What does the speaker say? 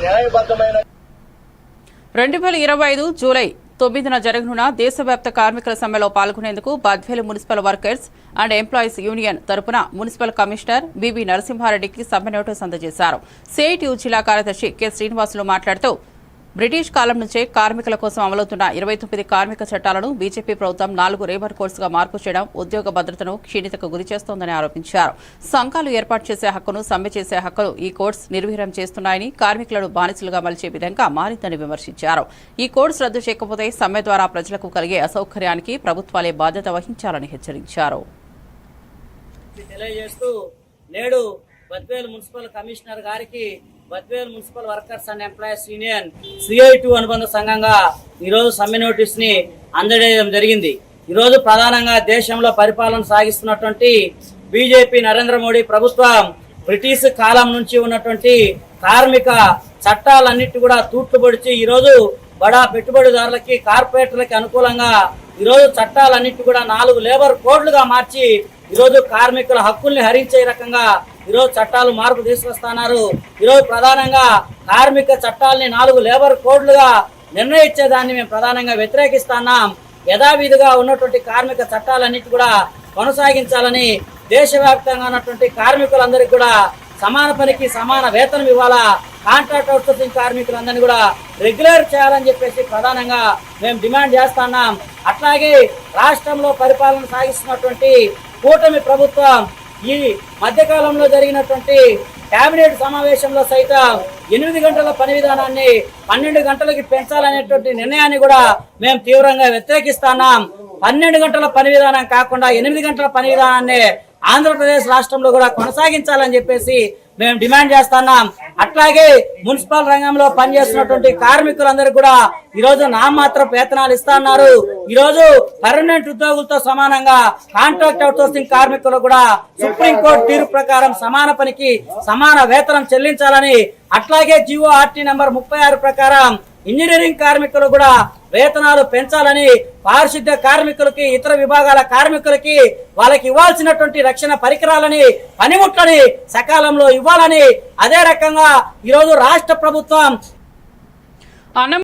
న్యాయబద్ధమైన 2025 July 9న జరగనున్న దేశవ్యాప్త కార్మికుల సమ్మెలో పాల్గొనేందుకు Badvel municipal workers and employees union తరపున మున్సిపల్ కమిషనర్ బిబి నరసింహారెడ్డికి సమ్మె నోటీసు అందజేశారు. సిఐటియు జిల్లా కార్యదర్శి కె శ్రీనివాసులు మాట్లాడుతూ బ్రిటిష్ కాలం నుంచే కార్మికుల కోసం అమలవుతున్న 29 కార్మిక చట్టాలను బీజేపీ ప్రభుత్వం 4 లేబర్ కోడ్స్గా మార్పు చేయడం ఉద్యోగ భద్రతను క్షీణతకు గురిచేస్తోందని ఆరోపించారు. సంఘాలు ఏర్పాటు చేసే హక్కును, సమ్మె చేసే హక్కును ఈ కోడ్స్ నిర్వీర్యం చేస్తున్నాయని, కార్మికులను బానిసలుగా మలిచే విధంగా మారిందని విమర్శించారు. ఈ కోడ్స్ రద్దు చేయకపోతే సమ్మె ద్వారా ప్రజలకు కలిగే అసౌకర్యానికి ప్రభుత్వాలే బాధ్యత వహించాలని హెచ్చరించారు. నేడు బద్వేలు మున్సిపల్ కమిషనర్ గారికి Badvel municipal workers and employees union CITU అనుబంధ సంఘంగా ఈరోజు సమ్మె నోటీస్ ని అందజేయడం జరిగింది. ఈరోజు ప్రధానంగా దేశంలో పరిపాలన సాగిస్తున్నటువంటి బీజేపీ నరేంద్ర మోడీ ప్రభుత్వం బ్రిటిష్ కాలం నుంచి ఉన్నటువంటి కార్మిక చట్టాలన్నిటి కూడా తూట్లుపొడిచి ఈరోజు బడా పెట్టుబడిదారులకి, కార్పొరేటర్లకి అనుకూలంగా ఈరోజు చట్టాలన్నిటి కూడా 4 లేబర్ కోడ్లుగా మార్చి ఈరోజు కార్మికుల హక్కుల్ని హరించే రకంగా ఈరోజు చట్టాలు మార్పు తీసుకొస్తున్నారు. ఈరోజు ప్రధానంగా కార్మిక చట్టాలని 4 లేబర్ కోడ్లుగా నిర్ణయించేదాన్ని మేము ప్రధానంగా వ్యతిరేకిస్తున్నాం. యథావిధిగా ఉన్నటువంటి కార్మిక చట్టాలన్నిటి కూడా కొనసాగించాలని, దేశవ్యాప్తంగా ఉన్నటువంటి కార్మికులందరికీ కూడా సమాన పనికి సమాన వేతనం ఇవ్వాలా, కాంట్రాక్ట్ అవుట్సోర్సింగ్ కార్మికులందరినీ కూడా రెగ్యులర్ చేయాలని చెప్పేసి ప్రధానంగా మేము డిమాండ్ చేస్తున్నాం. అట్లాగే రాష్ట్రంలో పరిపాలన సాగిస్తున్నటువంటి కూటమి ప్రభుత్వం ఈ మధ్యకాలంలో జరిగినటువంటి కేబినెట్ సమావేశంలో సైతం 8 గంటల పని విధానాన్ని 12 గంటలకి పెంచాలనేటువంటి నిర్ణయాన్ని కూడా మేము తీవ్రంగా వ్యతిరేకిస్తున్నాం. 12 గంటల పని విధానం కాకుండా 8 గంటల పని విధానాన్ని ఆంధ్రప్రదేశ్ రాష్ట్రంలో కూడా కొనసాగించాలని చెప్పేసి మేము డిమాండ్ చేస్తున్నాం. అట్లాగే మున్సిపల్ రంగంలో పనిచేస్తున్నటువంటి కార్మికులందరూ కూడా ఈరోజు నామమాత్ర వేతనాలు ఇస్తున్నారు. ఈరోజు పర్మనెంట్ ఉద్యోగులతో సమానంగా కాంట్రాక్ట్ అవుట్సోర్సింగ్ కార్మికులు కూడా సుప్రీంకోర్టు తీర్పు ప్రకారం సమాన పనికి సమాన వేతనం చెల్లించాలని, అట్లాగే GORT నంబర్ 36 ప్రకారం ఇంజనీరింగ్ కార్మికులు కూడా వేతనాలు పెంచాలని, పారిశుద్ధ్య కార్మికులకి, ఇతర విభాగాల కార్మికులకి వాళ్ళకి ఇవ్వాల్సినటువంటి రక్షణ పరికరాలని, పనిముట్లని సకాలంలో ఇవ్వాలని, అదే రకంగా ఈరోజు రాష్ట్ర ప్రభుత్వం